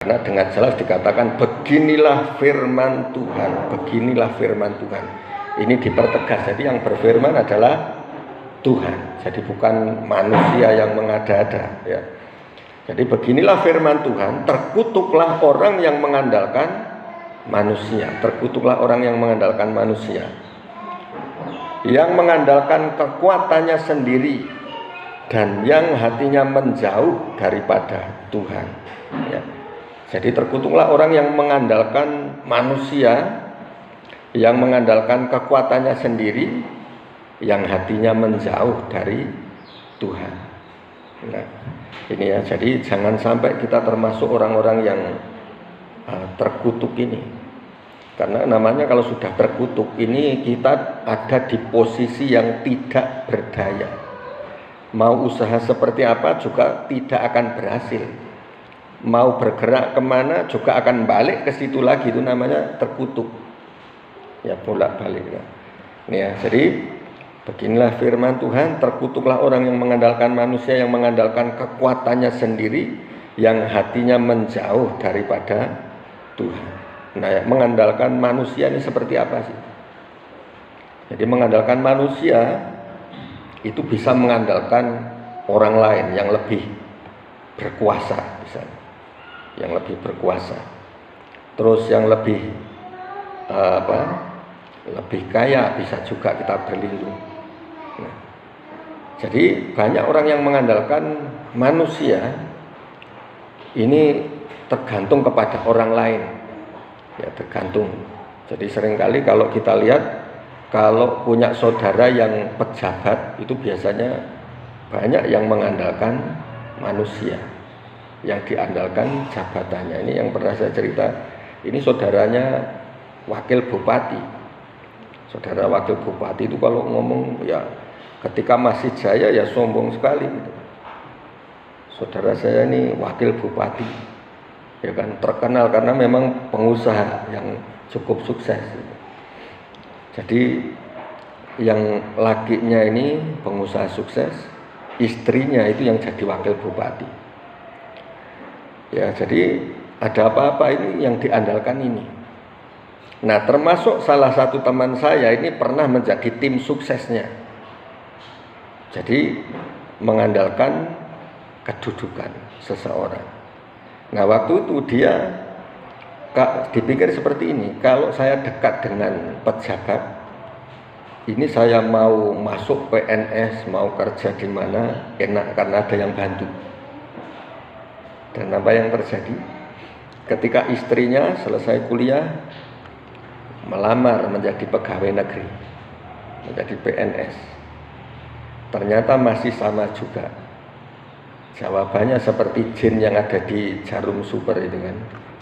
Karena dengan jelas dikatakan beginilah firman Tuhan, beginilah firman Tuhan. Ini dipertegas, jadi yang berfirman adalah Tuhan, jadi bukan manusia yang mengada-ada ya. Jadi beginilah firman Tuhan, terkutuklah orang yang mengandalkan manusia, terkutuklah orang yang mengandalkan manusia, yang mengandalkan kekuatannya sendiri dan yang hatinya menjauh daripada Tuhan ya. Jadi terkutuklah orang yang mengandalkan manusia, yang mengandalkan kekuatannya sendiri, yang hatinya menjauh dari Tuhan. Nah, ini ya, jadi jangan sampai kita termasuk orang-orang yang terkutuk ini. Karena namanya kalau sudah terkutuk ini kita ada di posisi yang tidak berdaya. Mau usaha seperti apa juga tidak akan berhasil. Mau bergerak kemana juga akan balik ke situ lagi, itu namanya terkutuk ya, bolak-balik ya. Ini ya, jadi beginilah firman Tuhan, terkutuklah orang yang mengandalkan manusia, yang mengandalkan kekuatannya sendiri, yang hatinya menjauh daripada Tuhan. Nah ya, mengandalkan manusia ini seperti apa sih? Jadi mengandalkan manusia itu bisa mengandalkan orang lain yang lebih berkuasa misalnya, yang lebih berkuasa, terus yang lebih lebih kaya bisa juga kita berlindung. Nah, jadi banyak orang yang mengandalkan manusia ini tergantung kepada orang lain ya, tergantung. Jadi seringkali kalau kita lihat, kalau punya saudara yang pejabat itu biasanya banyak yang mengandalkan manusia, yang diandalkan jabatannya. Ini yang pernah saya cerita, ini saudaranya wakil bupati. Saudara wakil bupati itu kalau ngomong ya ketika masih jaya ya sombong sekali gitu. Saudara saya ini wakil bupati ya kan, terkenal karena memang pengusaha yang cukup sukses gitu. Jadi yang lakinya ini pengusaha sukses, istrinya itu yang jadi wakil bupati. Ya, jadi ada apa-apa ini yang diandalkan ini. Nah, termasuk salah satu teman saya ini pernah menjadi tim suksesnya. Jadi mengandalkan kedudukan seseorang. Nah, waktu itu dia dipikir seperti ini, kalau saya dekat dengan pejabat, ini saya mau masuk PNS, mau kerja di mana enak karena ada yang bantu. Dan apa yang terjadi? Ketika istrinya selesai kuliah, melamar menjadi pegawai negeri, menjadi PNS, ternyata masih sama juga. Jawabannya seperti jin yang ada di Jarum Super itu kan,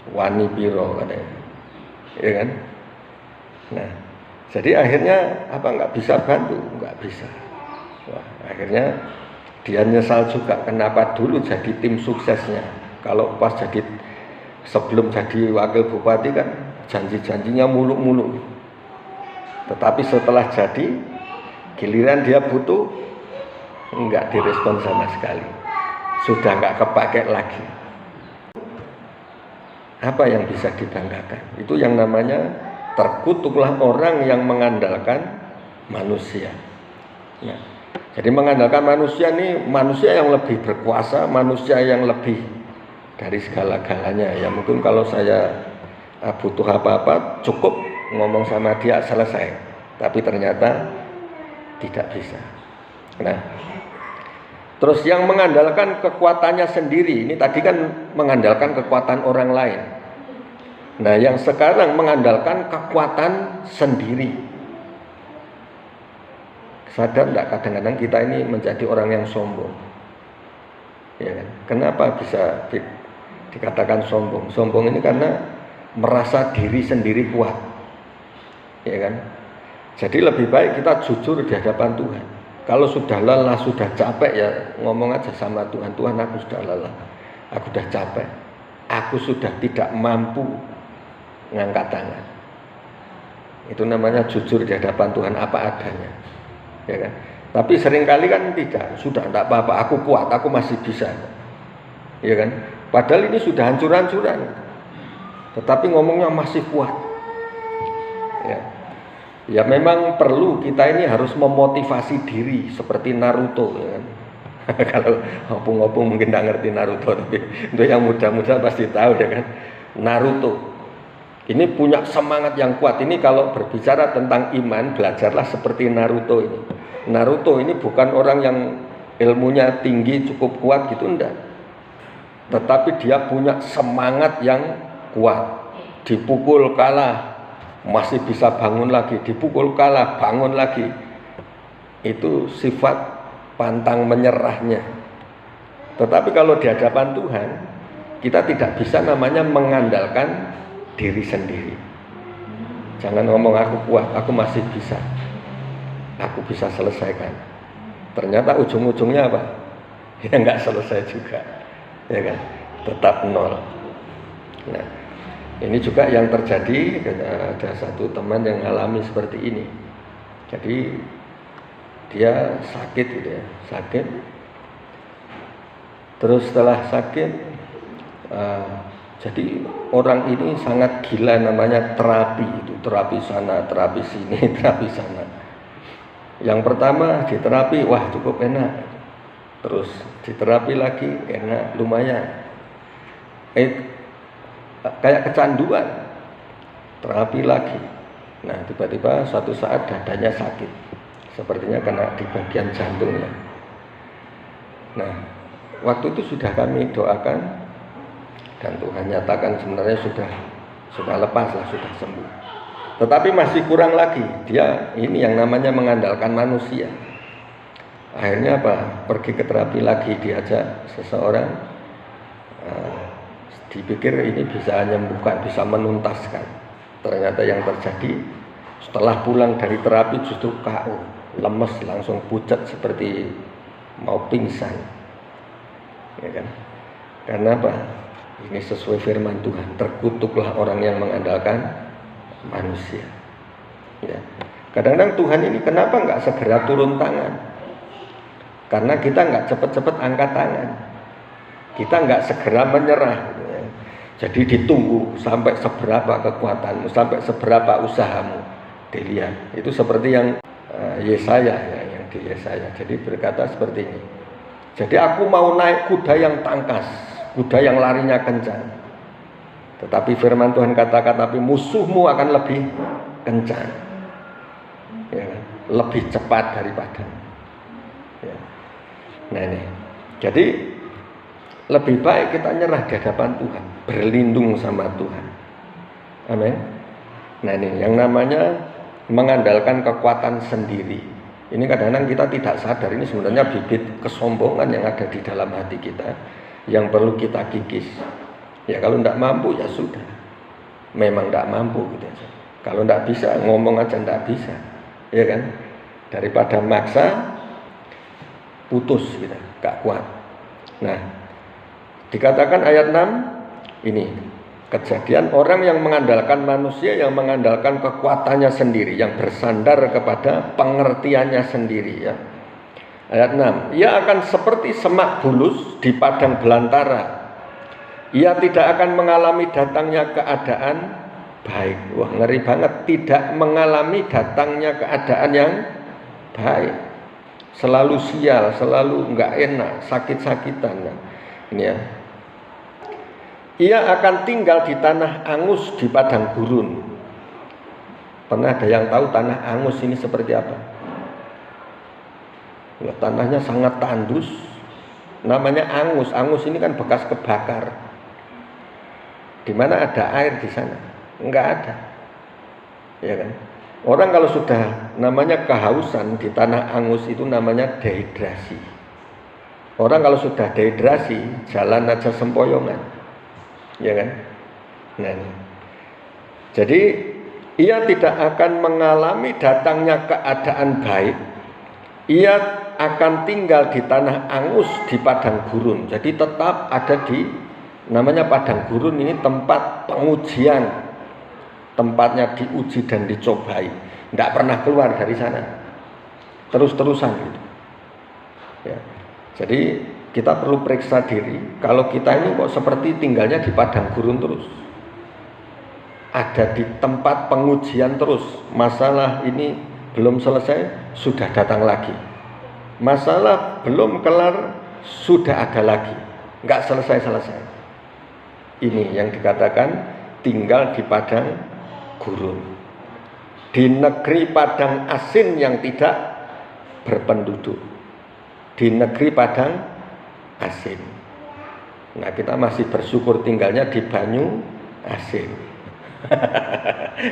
wani piro katanya, ya kan? Nah, jadi akhirnya apa, nggak bisa bantu, nggak bisa. Wah, akhirnya dia nyesal juga kenapa dulu jadi tim suksesnya. Kalau pas jadi, sebelum jadi wakil bupati kan janji-janjinya muluk-muluk, tetapi setelah jadi giliran dia butuh nggak direspon sama sekali, sudah nggak kepakai lagi. Apa yang bisa dibanggakan? Itu yang namanya terkutuklah orang yang mengandalkan manusia. Nah, jadi mengandalkan manusia ini, manusia yang lebih berkuasa, manusia yang lebih dari segala-galanya. Ya mungkin kalau saya butuh apa-apa cukup ngomong sama dia selesai, tapi ternyata tidak bisa. Nah, terus yang mengandalkan kekuatannya sendiri, ini tadi kan mengandalkan kekuatan orang lain. Nah, yang sekarang mengandalkan kekuatan sendiri. Sadar enggak kadang-kadang kita ini menjadi orang yang sombong? Ya kan? Kenapa bisa dikatakan sombong? Sombong ini karena merasa diri sendiri kuat. Ya kan? Jadi lebih baik kita jujur di hadapan Tuhan. Kalau sudah lelah, sudah capek ya ngomong aja sama Tuhan, Tuhan aku sudah lelah, aku sudah capek, aku sudah tidak mampu ngangkat tangan. Itu namanya jujur di hadapan Tuhan apa adanya, ya kan? Tapi seringkali kan tidak, sudah tidak apa-apa, aku kuat, aku masih bisa, ya kan? Padahal ini sudah hancur-hancuran, tetapi ngomongnya masih kuat. Ya memang perlu kita ini harus memotivasi diri seperti Naruto, ya kan? Kalau opung-opung mungkin tidak ngerti Naruto, tapi untuk yang muda-muda pasti tahu, ya kan? Naruto ini punya semangat yang kuat. Ini kalau berbicara tentang iman, belajarlah seperti Naruto ini. Naruto ini bukan orang yang ilmunya tinggi cukup kuat gitu, enggak. Tetapi dia punya semangat yang kuat. Dipukul kalah, masih bisa bangun lagi. Dipukul kalah, bangun lagi. Itu sifat pantang menyerahnya. Tetapi kalau di hadapan Tuhan, kita tidak bisa namanya mengandalkan diri sendiri. Jangan ngomong aku kuat, aku masih bisa, aku bisa selesaikan. Ternyata ujung-ujungnya apa? Ya nggak selesai juga, ya kan? Tetap nol. Nah, ini juga yang terjadi. Ada satu teman yang alami seperti ini. Jadi dia sakit gitu ya, sakit. Terus setelah sakit, jadi orang ini sangat gila, namanya terapi itu, terapi sana, terapi sini, terapi sana. Yang pertama diterapi, wah cukup enak. Terus diterapi lagi, enak, lumayan. Kayak kecanduan, terapi lagi. Nah tiba-tiba suatu saat dadanya sakit, sepertinya kena di bagian jantungnya. Nah waktu itu sudah kami doakan, dan Tuhan nyatakan sebenarnya sudah lepas lah, sudah sembuh. Tetapi masih kurang lagi, dia ini yang namanya mengandalkan manusia. Akhirnya apa? Pergi ke terapi lagi, diajak seseorang, dipikir ini bisa menyembuhkan, bisa menuntaskan. Ternyata yang terjadi setelah pulang dari terapi justru KO, lemes, langsung pucat seperti mau pingsan, ya kan? Karena apa? Ini sesuai firman Tuhan, terkutuklah orang yang mengandalkan manusia. Ya. Kadang-kadang Tuhan ini kenapa nggak segera turun tangan? Karena kita nggak cepat-cepat angkat tangan, kita nggak segera menyerah. Gitu ya. Jadi ditunggu sampai seberapa kekuatanmu, sampai seberapa usahamu. Dilihat. Itu seperti yang Yesaya, ya, yang di Yesaya. Jadi berkata seperti ini. Jadi aku mau naik kuda yang tangkas, kuda yang larinya kencang. Tetapi firman Tuhan katakan, tapi musuhmu akan lebih kencang, ya, lebih cepat daripada. Ya. Nah ini, jadi lebih baik kita nyerah di hadapan Tuhan, berlindung sama Tuhan. Amin. Nah ini, yang namanya mengandalkan kekuatan sendiri. Ini kadang-kadang kita tidak sadar, ini sebenarnya bibit kesombongan yang ada di dalam hati kita, yang perlu kita kikis. Ya kalau tidak mampu ya sudah, memang tidak mampu gitu aja. Kalau tidak bisa, ngomong aja tidak bisa, ya kan? Daripada maksa, putus gitu, gak kuat. Nah, dikatakan ayat 6 ini, kejadian orang yang mengandalkan manusia, yang mengandalkan kekuatannya sendiri, yang bersandar kepada pengertiannya sendiri, ya. Ayat 6, ia akan seperti semak bulus di padang belantara. Ia tidak akan mengalami datangnya keadaan baik. Wah, ngeri banget. Tidak mengalami datangnya keadaan yang baik. Selalu sial, selalu enggak enak, sakit-sakitan. Ini ya. Ia akan tinggal di tanah angus di padang gurun. Pernah ada yang tahu tanah angus ini seperti apa? Ya, tanahnya sangat tandus. Namanya angus. Angus ini kan bekas kebakar. Di mana ada air di sana? Enggak ada, ya kan? Orang kalau sudah namanya kehausan di tanah angus itu namanya dehidrasi. Orang kalau sudah dehidrasi jalan aja sempoyongan, ya kan? Nah, ini. Jadi ia tidak akan mengalami datangnya keadaan baik. Ia akan tinggal di tanah angus di padang gurun. Jadi tetap ada di namanya padang gurun, ini tempat pengujian, tempatnya diuji dan dicobai. Tidak pernah keluar dari sana, terus-terusan gitu. Ya. Jadi kita perlu periksa diri. Kalau kita ini kok seperti tinggalnya di padang gurun terus, ada di tempat pengujian terus. Masalah ini belum selesai, sudah datang lagi. Masalah belum kelar, sudah ada lagi. Nggak selesai-selesai. Ini yang dikatakan tinggal di padang gurun, di negeri padang asin yang tidak berpenduduk, di negeri padang asin. Nah, kita masih bersyukur tinggalnya di banyu asin.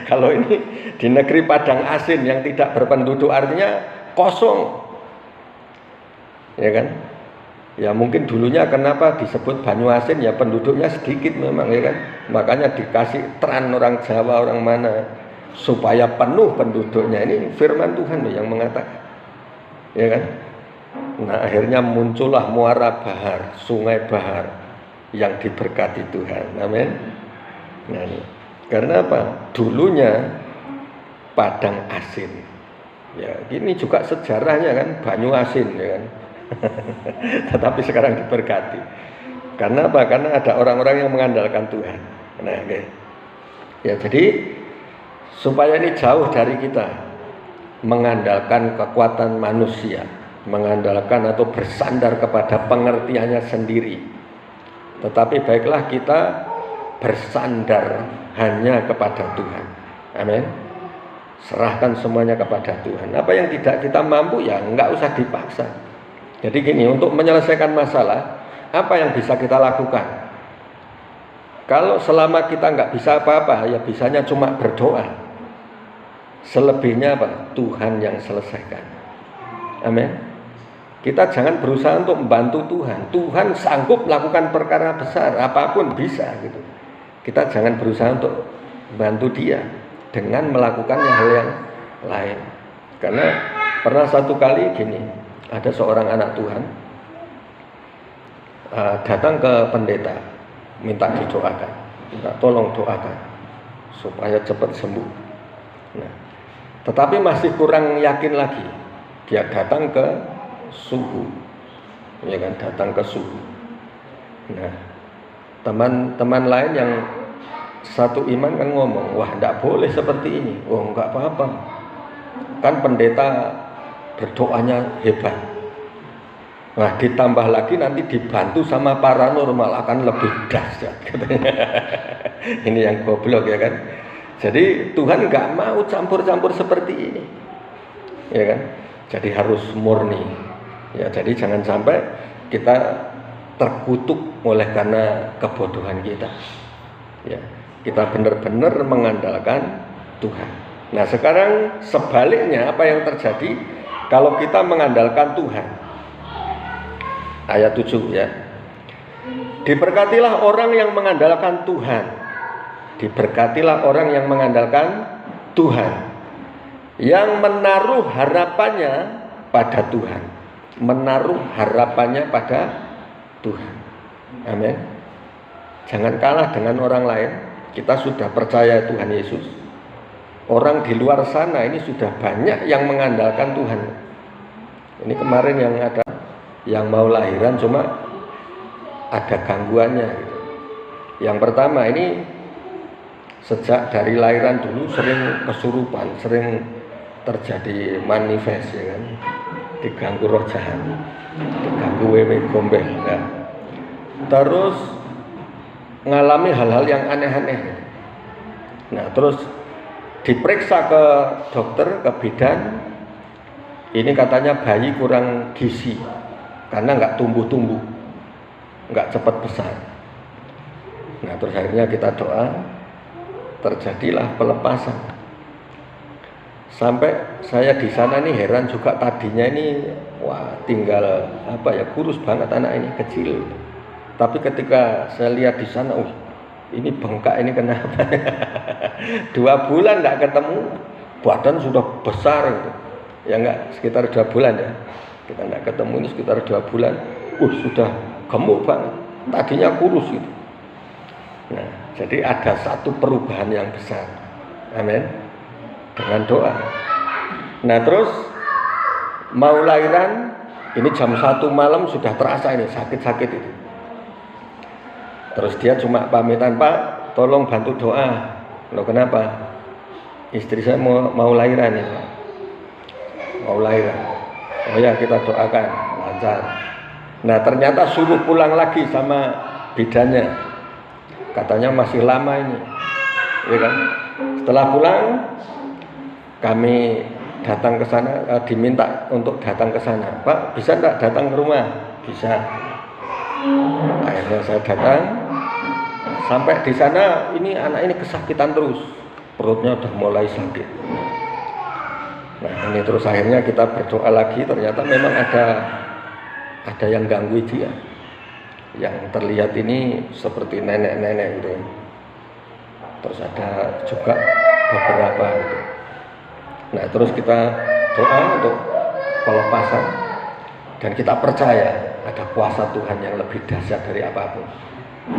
Kalau ini di negeri padang asin yang tidak berpenduduk, artinya kosong, ya kan? Ya mungkin dulunya kenapa disebut banyu asin, ya penduduknya sedikit memang, ya kan? Makanya dikasih teran orang Jawa, orang mana, supaya penuh penduduknya. Ini firman Tuhan yang mengatakan, ya kan? Nah, akhirnya muncullah muara bahar, sungai bahar yang diberkati Tuhan. Amin. Nah, ini karena apa? Dulunya padang asin. Ya, ini juga sejarahnya kan, banyu asin, ya kan. Tetapi sekarang diberkati. Karena apa? Karena ada orang-orang yang mengandalkan Tuhan. Nah, okay. Ya, jadi supaya ini jauh dari kita mengandalkan kekuatan manusia, mengandalkan atau bersandar kepada pengertiannya sendiri. Tetapi baiklah kita bersandar hanya kepada Tuhan. Amin. Serahkan semuanya kepada Tuhan. Apa yang tidak kita mampu, ya enggak usah dipaksa. Jadi gini, untuk menyelesaikan masalah, apa yang bisa kita lakukan? Kalau selama kita enggak bisa apa-apa, ya bisanya cuma berdoa. Selebihnya apa? Tuhan yang selesaikan. Amin. Kita jangan berusaha untuk membantu Tuhan. Tuhan sanggup melakukan perkara besar, apapun bisa gitu. Kita jangan berusaha untuk membantu Dia dengan melakukannya hal yang lain. Karena pernah satu kali gini, ada seorang anak Tuhan datang ke pendeta, minta didoakan, minta tolong doakan supaya cepat sembuh. Nah, tetapi masih kurang yakin lagi. Dia datang ke suhu, ya kan, datang ke suhu. Nah, teman-teman lain yang satu iman kan ngomong, wah enggak boleh seperti ini. Oh enggak apa-apa, kan pendeta berdoanya hebat. Nah, ditambah lagi nanti dibantu sama paranormal akan lebih dahsyat katanya. Ini yang goblok, ya kan. Jadi Tuhan enggak mau campur-campur seperti ini, ya kan. Jadi harus murni. Ya, jadi jangan sampai kita terkutuk oleh karena kebodohan kita. Ya, kita benar-benar mengandalkan Tuhan. Nah, sekarang sebaliknya apa yang terjadi kalau kita mengandalkan Tuhan? Ayat 7 ya. Diberkatilah orang yang mengandalkan Tuhan. Diberkatilah orang yang mengandalkan Tuhan, yang menaruh harapannya pada Tuhan. Menaruh harapannya pada Tuhan. Amin. Jangan kalah dengan orang lain. Kita sudah percaya Tuhan Yesus. Orang di luar sana ini sudah banyak yang mengandalkan Tuhan. Ini kemarin yang ada yang mau lahiran, cuma ada gangguannya gitu. Yang pertama, ini sejak dari lahiran dulu sering kesurupan, sering terjadi manifest, ya kan, diganggu roh jahat, diganggu wewe gombel, ya. Terus ngalami hal-hal yang aneh-aneh. Nah, terus diperiksa ke dokter, ke bidan. Ini katanya bayi kurang gizi karena nggak tumbuh-tumbuh, nggak cepat besar. Nah, terus akhirnya kita doa, terjadilah pelepasan. Sampai saya di sana nih heran juga, tadinya ini wah tinggal apa ya, kurus banget anak ini, kecil. Tapi ketika saya lihat di sana, ini bengkak, ini kenapa? 2 bulan nggak ketemu, badan sudah besar gitu. Ya enggak, sekitar 2 bulan ya. Kita nggak ketemu ini sekitar 2 bulan, sudah gemuk banget. Tadinya kurus gitu. Nah, jadi ada satu perubahan yang besar. Amin. Dengan doa. Nah, terus mau lahiran Ini jam 1 malam sudah terasa ini sakit-sakit itu. Terus dia cuma pamitan, Pak, tolong bantu doa. Loh kenapa? Istri saya mau lahiran nih, Pak. Mau lahiran. Oh ya, kita doakan lancar. Nah ternyata suruh pulang lagi sama bidannya. Katanya masih lama ini, ya kan? Setelah pulang, kami datang ke sana, diminta untuk datang ke sana. Pak, bisa enggak datang ke rumah? Bisa. Akhirnya saya datang. Sampai di sana, ini anak ini kesakitan terus. Perutnya udah mulai sakit. Nah ini terus akhirnya kita berdoa lagi. Ternyata memang ada yang ganggu dia. Yang terlihat ini seperti nenek-nenek gitu. Terus ada juga beberapa gitu. Nah terus kita doa untuk pelepasan. Dan kita percaya ada kuasa Tuhan yang lebih dahsyat dari apapun.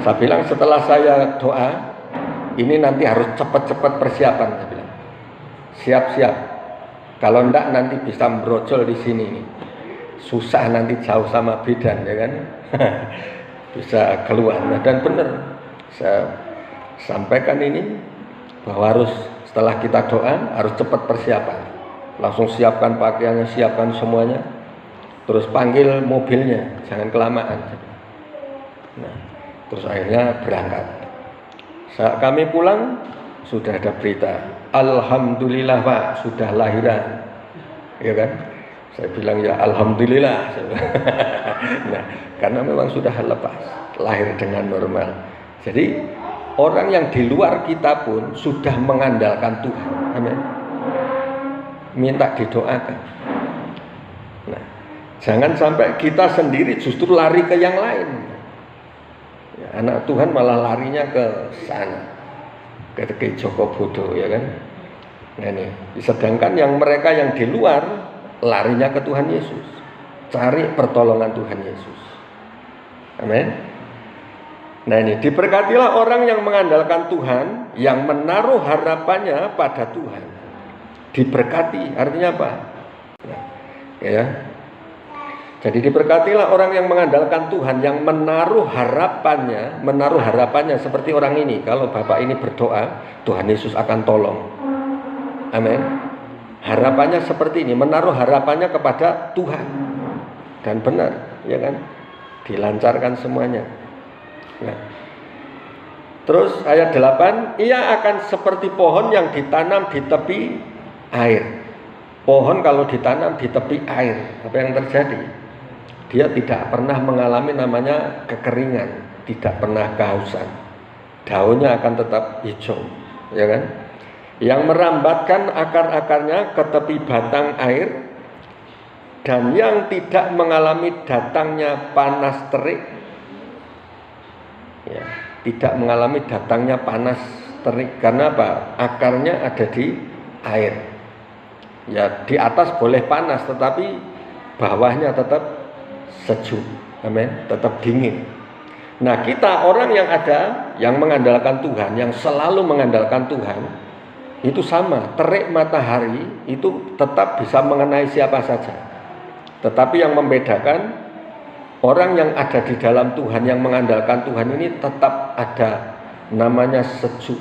Saya bilang setelah saya doa, ini nanti harus cepat-cepat persiapan. Saya bilang siap-siap. Kalau enggak nanti bisa brojol di sini nih. Susah nanti jauh sama bidan, ya kan? Bisa keluar. Nah, dan benar saya sampaikan ini bahwa harus setelah kita doa harus cepat persiapan. Langsung siapkan pakaiannya, siapkan semuanya. Terus panggil mobilnya, jangan kelamaan. Nah, terus akhirnya berangkat. Saat kami pulang sudah ada berita, alhamdulillah Pak, sudah lahiran, ya kan? Saya bilang ya alhamdulillah. Nah, karena memang sudah lepas, lahir dengan normal. Jadi orang yang di luar kita pun sudah mengandalkan Tuhan, amin. Minta didoakan. Nah, jangan sampai kita sendiri justru lari ke yang lain. Ya, anak Tuhan malah larinya ke sana, ke Joko Bodo, ya kan? Nah, ini. Sedangkan yang mereka yang di luar larinya ke Tuhan Yesus, cari pertolongan Tuhan Yesus. Amin. Nah ini, diberkatilah orang yang mengandalkan Tuhan, yang menaruh harapannya pada Tuhan. Diberkati, artinya apa? Nah, ya. Jadi diberkatilah orang yang mengandalkan Tuhan, yang menaruh harapannya seperti orang ini. Kalau Bapak ini berdoa, Tuhan Yesus akan tolong. Amin. Harapannya seperti ini, menaruh harapannya kepada Tuhan. Dan benar, ya kan? Dilancarkan semuanya. Nah, terus ayat 8, ia akan seperti pohon yang ditanam di tepi air. Pohon kalau ditanam di tepi air, apa yang terjadi? Dia tidak pernah mengalami namanya kekeringan, tidak pernah kehausan. Daunnya akan tetap hijau, ya kan? Yang merambatkan akar-akarnya ke tepi batang air, dan yang tidak mengalami datangnya panas terik. Ya, tidak mengalami datangnya panas terik. Karena apa? Akarnya ada di air. Ya, di atas boleh panas, tetapi bawahnya tetap sejuk. Amin. Tetap dingin. Nah, kita orang yang mengandalkan Tuhan, yang selalu mengandalkan Tuhan, itu sama. Terik matahari itu tetap bisa mengenai siapa saja. Tetapi yang membedakan orang yang ada di dalam Tuhan, yang mengandalkan Tuhan ini tetap ada namanya sejuk,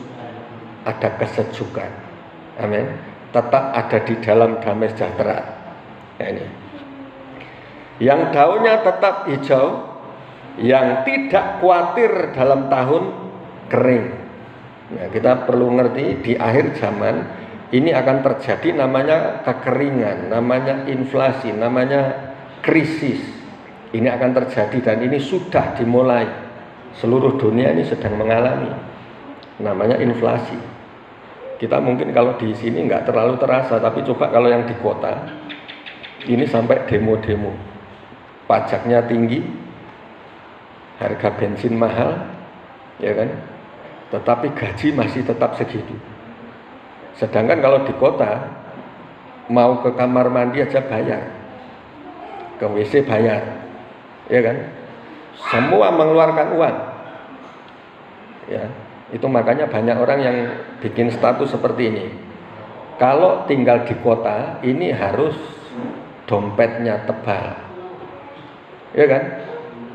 ada kesejukan. Amin. Tetap ada di dalam damai sejahtera. Nah, ini. Yang daunnya tetap hijau, yang tidak khawatir dalam tahun kering. Nah, kita perlu ngerti di akhir zaman ini akan terjadi namanya kekeringan, namanya inflasi, namanya krisis. Ini akan terjadi dan ini sudah dimulai. Seluruh dunia ini sedang mengalami namanya inflasi. Kita mungkin kalau di sini nggak terlalu terasa, tapi coba kalau yang di kota ini sampai demo-demo. Pajaknya tinggi, harga bensin mahal, ya kan? Tetapi gaji masih tetap segitu. Sedangkan kalau di kota, mau ke kamar mandi aja bayar, ke WC bayar, ya kan? Semua mengeluarkan uang. Ya, itu makanya banyak orang yang bikin status seperti ini. Kalau tinggal di kota, ini harus dompetnya tebal. ya kan?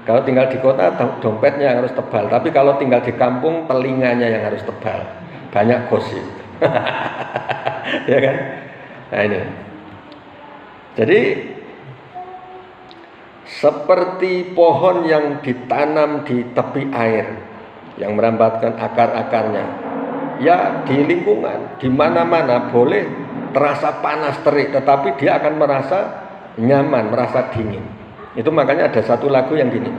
Kalau tinggal di kota dompetnya yang harus tebal, tapi kalau tinggal di kampung telinganya yang harus tebal, banyak gosip. Ya kan? Nah ini. Jadi seperti pohon yang ditanam di tepi air, yang merambatkan akar-akarnya, ya di lingkungan, di mana-mana boleh terasa panas terik, tetapi dia akan merasa nyaman, merasa dingin. Itu makanya ada satu lagu yang gini,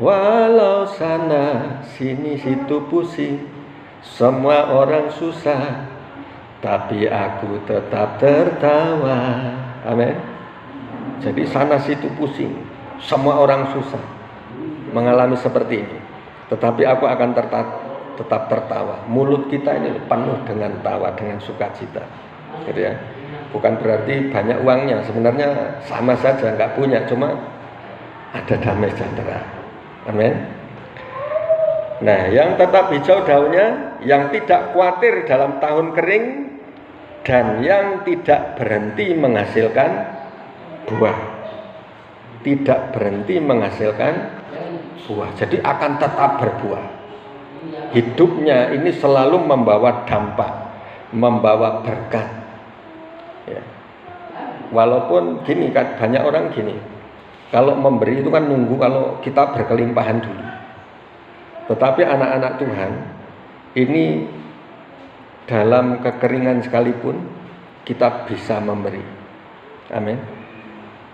walau sana sini situ pusing, semua orang susah, tapi aku tetap tertawa. Amin. Jadi sana situ pusing, semua orang susah mengalami seperti ini, tetapi aku akan tetap tertawa. Mulut kita ini penuh dengan tawa, dengan sukacita, gitu ya. Bukan berarti banyak uangnya, sebenarnya sama saja, nggak punya, cuma ada damai sejahtera. Amin. Nah, yang tetap hijau daunnya, yang tidak khawatir dalam tahun kering, dan yang tidak berhenti menghasilkan buah. Tidak berhenti menghasilkan buah. Jadi akan tetap berbuah. Hidupnya ini selalu membawa dampak, membawa berkat. Ya. Walaupun gini kan, banyak orang gini, kalau memberi itu kan nunggu kalau kita berkelimpahan dulu. Tetapi anak-anak Tuhan ini dalam kekeringan sekalipun kita bisa memberi. Amin.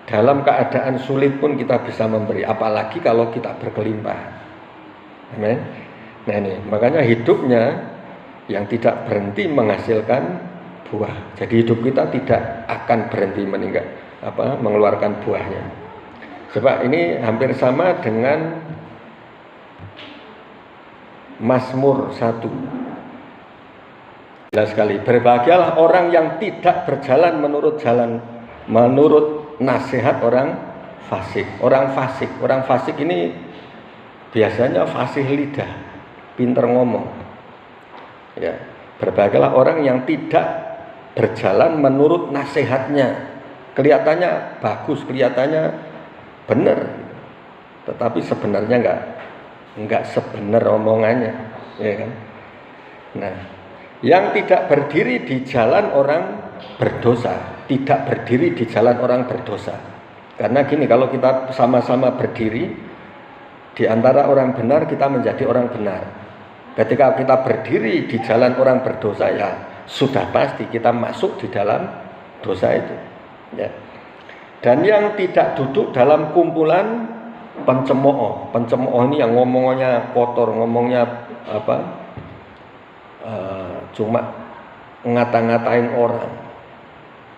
Dalam keadaan sulit pun kita bisa memberi, apalagi kalau kita berkelimpahan. Amin. Nah ini, makanya hidupnya yang tidak berhenti menghasilkan buah. Jadi hidup kita tidak akan berhenti mengeluarkan buahnya. Coba ini hampir sama dengan Mazmur 1. Jelas sekali, berbahagialah orang yang tidak berjalan menurut nasihat orang fasik. Orang fasik ini biasanya fasih lidah, pinter ngomong. Ya, berbahagialah orang yang tidak berjalan menurut nasihatnya. Kelihatannya bagus, kelihatannya benar, tetapi sebenarnya enggak sebenar omongannya, ya kan? Nah, yang tidak berdiri di jalan orang berdosa, tidak berdiri di jalan orang berdosa. Karena gini, kalau kita sama-sama berdiri di antara orang benar, kita menjadi orang benar. Ketika kita berdiri di jalan orang berdosa, ya sudah pasti kita masuk di dalam dosa itu, ya. Dan yang tidak duduk dalam kumpulan pencemooh. Pencemooh ini yang ngomongnya kotor, ngomongnya cuma ngata-ngatain orang,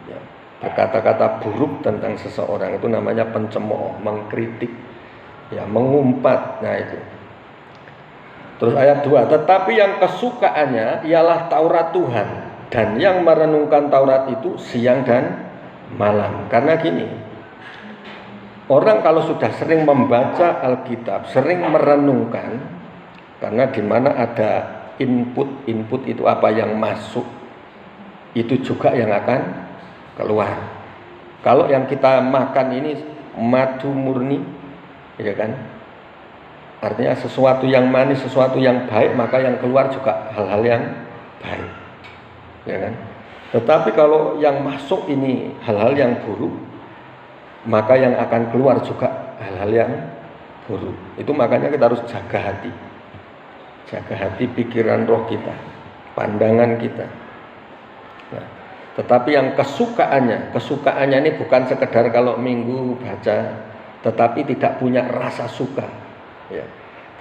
ya, berkata-kata buruk tentang seseorang, itu namanya pencemooh, mengkritik, ya, mengumpat. Nah itu. Terus ayat 2, tetapi yang kesukaannya ialah Taurat Tuhan, dan yang merenungkan Taurat itu siang dan malam. Karena gini, orang kalau sudah sering membaca Alkitab, sering merenungkan, karena di mana ada input itu apa yang masuk, itu juga yang akan keluar. Kalau yang kita makan ini madu murni, ya kan? Artinya sesuatu yang manis, sesuatu yang baik, maka yang keluar juga hal-hal yang baik, ya kan? Tetapi kalau yang masuk ini hal-hal yang buruk, maka yang akan keluar juga hal-hal yang buruk. Itu makanya kita harus jaga hati, pikiran roh kita, pandangan kita. Nah, tetapi yang kesukaannya ini bukan sekedar kalau minggu baca, tetapi tidak punya rasa suka. Ya.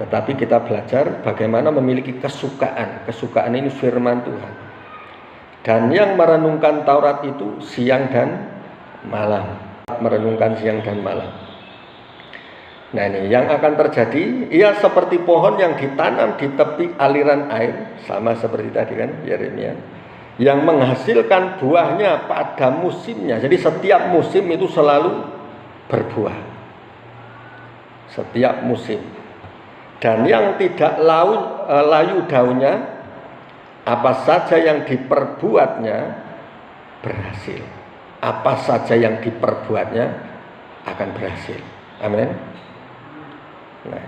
Tetapi kita belajar bagaimana memiliki kesukaan. Kesukaan ini firman Tuhan. Dan yang merenungkan Taurat itu siang dan malam. Merenungkan siang dan malam. Nah ini yang akan terjadi, ia seperti pohon yang ditanam di tepi aliran air, sama seperti tadi kan Yeremia, yang menghasilkan buahnya pada musimnya. Jadi setiap musim itu selalu berbuah. Setiap musim. Dan yang tidak layu daunnya, apa saja yang diperbuatnya berhasil. Apa saja yang diperbuatnya akan berhasil. Amin. Nah,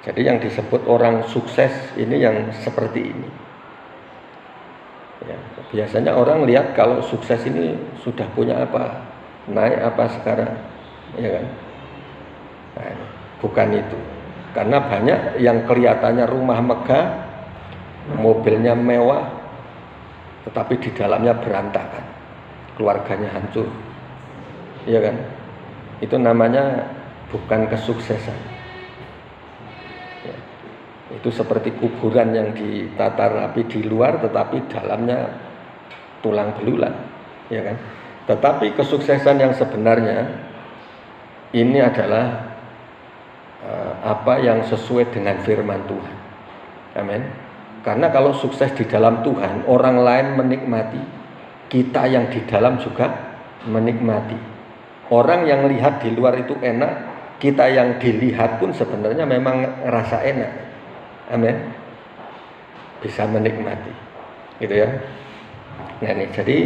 jadi yang disebut orang sukses ini yang seperti ini. Ya, biasanya orang lihat kalau sukses ini sudah punya apa, naik apa sekarang, ya kan? Nah, bukan itu. Karena banyak yang kelihatannya rumah megah, mobilnya mewah, tetapi di dalamnya berantakan, keluarganya hancur, ya kan? Itu namanya bukan kesuksesan. Ya. Itu seperti kuburan yang ditata rapi di luar, tetapi dalamnya tulang belulang, ya kan? Tetapi kesuksesan yang sebenarnya ini adalah apa yang sesuai dengan firman Tuhan. Amin. Karena kalau sukses di dalam Tuhan, orang lain menikmati, kita yang di dalam juga menikmati. Orang yang lihat di luar itu enak, kita yang dilihat pun sebenarnya memang ngerasa enak. Amin. Bisa menikmati. Gitu ya. Nah ini, jadi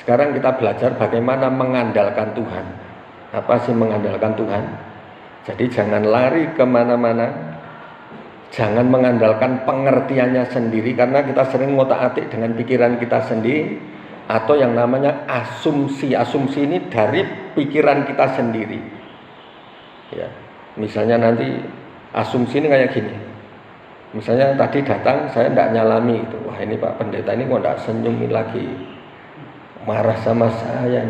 sekarang kita belajar bagaimana mengandalkan Tuhan. Apa sih mengandalkan Tuhan? Jadi jangan lari kemana-mana, jangan mengandalkan pengertiannya sendiri, karena kita sering ngotak-atik dengan pikiran kita sendiri, atau yang namanya asumsi. Asumsi ini dari pikiran kita sendiri. Ya, misalnya nanti asumsi ini kayak gini. Misalnya tadi datang, saya tidak nyalami itu. Wah ini Pak Pendeta ini kok tidak senyum lagi, marah sama saya,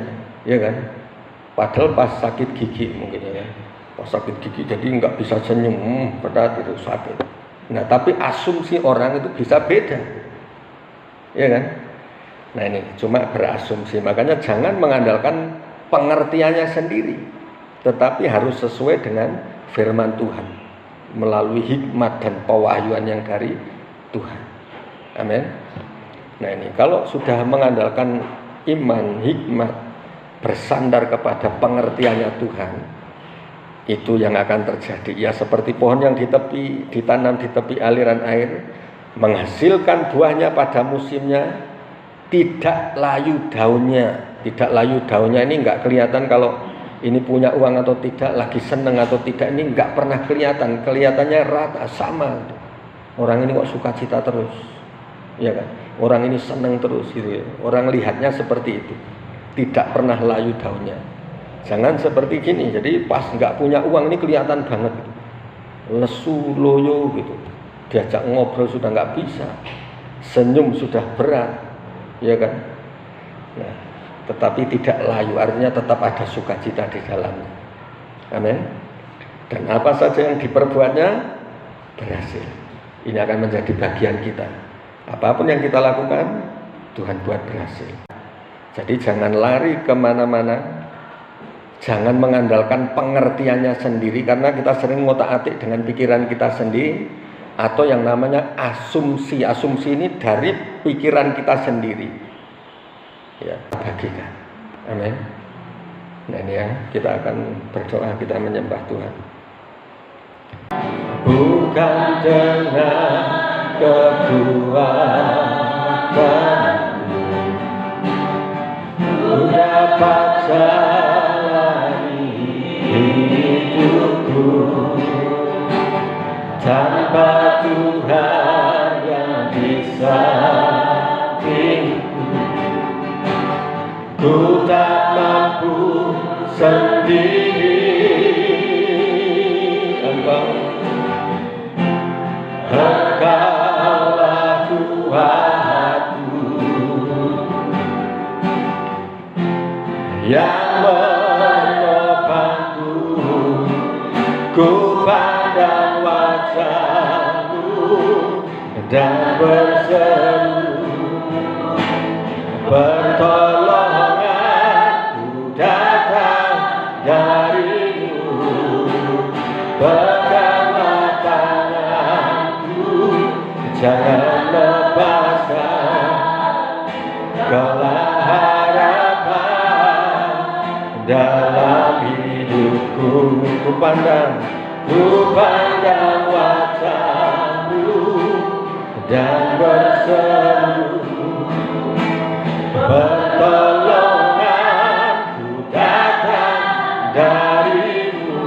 ya kan? Padahal pas sakit gigi mungkin ya. Pas sakit gigi jadi nggak bisa senyum, berat itu sakit. Nah tapi asumsi orang itu bisa beda, ya kan? Nah ini cuma berasumsi, makanya jangan mengandalkan pengertiannya sendiri, tetapi harus sesuai dengan firman Tuhan melalui hikmat dan pewahyuan yang dari Tuhan. Amin. Nah ini kalau sudah mengandalkan iman, hikmat, bersandar kepada pengertiannya Tuhan, itu yang akan terjadi. Ya seperti pohon yang ditanam di tepi aliran air, menghasilkan buahnya pada musimnya, tidak layu daunnya. Tidak layu daunnya ini enggak kelihatan kalau ini punya uang atau tidak, lagi seneng atau tidak, ini enggak pernah kelihatan. Kelihatannya rata, sama. Orang ini kok sukacita terus, ya kan? Orang ini seneng terus gitu ya. Orang lihatnya seperti itu, tidak pernah layu daunnya. Jangan seperti gini. Jadi pas enggak punya uang ini kelihatan banget gitu. Lesu loyo gitu. Diajak ngobrol sudah enggak bisa. Senyum sudah berat. Ya kan? Nah, tetapi tidak layu, artinya tetap ada sukacita di dalamnya. Amin. Dan apa saja yang diperbuatnya berhasil. Ini akan menjadi bagian kita. Apapun yang kita lakukan, Tuhan buat berhasil. Jadi jangan lari kemana-mana, jangan mengandalkan pengertiannya sendiri, karena kita sering ngotak-atik dengan pikiran kita sendiri, atau yang namanya asumsi. Asumsi ini dari pikiran kita sendiri. Ya, bagikan. Amin. Nah ini ya, kita akan berdoa, kita menyembah Tuhan. Bukan dengan kekuatanku ku dapat jalani hidupku, tanpa Tuhan yang di sampingku, ku tak mampu sendiri. Engkaulah kuatku yang menopangku, ku pandang wajah-Mu dan berseru, pertolonganku datang dari-Mu, peganglah tanganku, jangan lepaskan, Kaulah harapan dalam hidupku. Ku pandang wajah-Mu dan berseru, pertolonganku datang dari-Mu,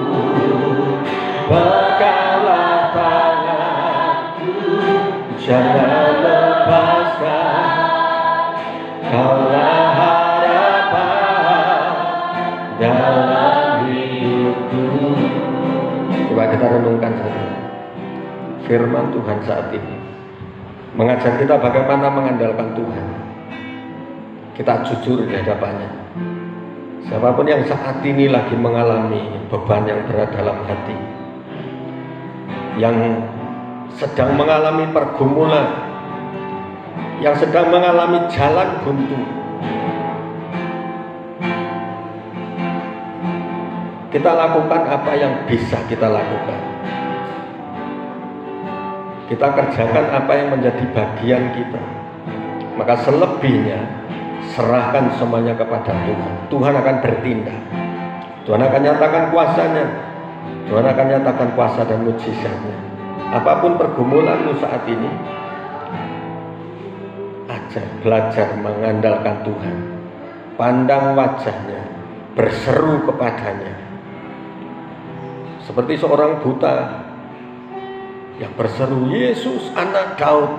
firman Tuhan saat ini mengajar kita bagaimana mengandalkan Tuhan. Kita jujur di hadapannya. Siapapun yang saat ini lagi mengalami beban yang berat dalam hati, yang sedang mengalami pergumulan, yang sedang mengalami jalan buntu, kita lakukan apa yang bisa kita lakukan. Kita kerjakan apa yang menjadi bagian kita. Maka selebihnya serahkan semuanya kepada Tuhan. Tuhan akan bertindak. Tuhan akan nyatakan kuasanya. Tuhan akan nyatakan kuasa dan mujizatnya. Apapun pergumulanmu saat ini, belajar mengandalkan Tuhan. Pandang wajahnya, berseru kepadanya. Seperti seorang buta yang berseru, Yesus anak Daud.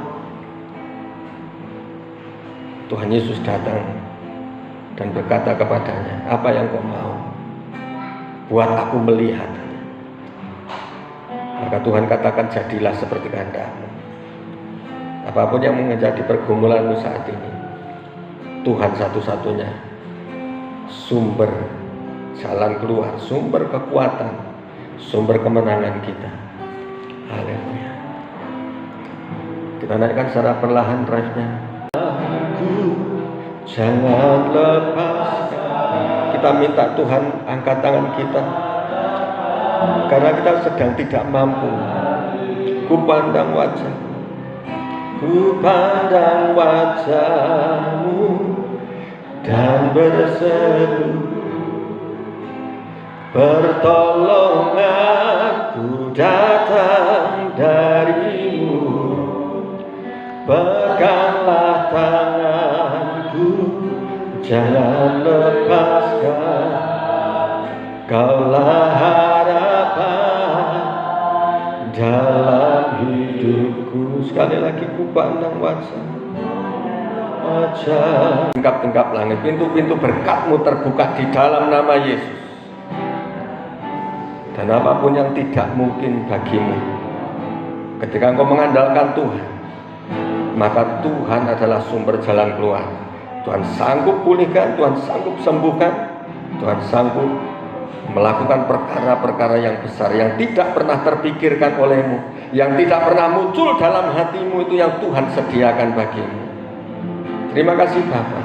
Tuhan Yesus datang dan berkata kepadanya, apa yang kau mau? Buat aku melihat. Maka Tuhan katakan, jadilah seperti kehendakmu. Apapun yang menjadi pergumulanmu saat ini, Tuhan satu-satunya sumber jalan keluar, sumber kekuatan, sumber kemenangan kita. Haleluya. Kita naikkan secara perlahan drive-nya. Jangan lepaskan. Kita minta Tuhan angkat tangan kita, karena kita sedang tidak mampu. Ku pandang wajah, ku pandang wajah-Mu dan berseru, pertolonganku datang dari-Mu. Peganglah tanganku, jangan lepaskan. Kaulah harapan dalam hidupku. Sekali lagi, ku pandang wajah. Genggap-genggap langit, pintu-pintu berkat-Mu terbuka di dalam nama Yesus. Dan apapun yang tidak mungkin bagimu, ketika engkau mengandalkan Tuhan, maka Tuhan adalah sumber jalan keluar. Tuhan sanggup pulihkan, Tuhan sanggup sembuhkan, Tuhan sanggup melakukan perkara-perkara yang besar yang tidak pernah terpikirkan olehmu, yang tidak pernah muncul dalam hatimu, itu yang Tuhan sediakan bagimu. Terima kasih Bapa.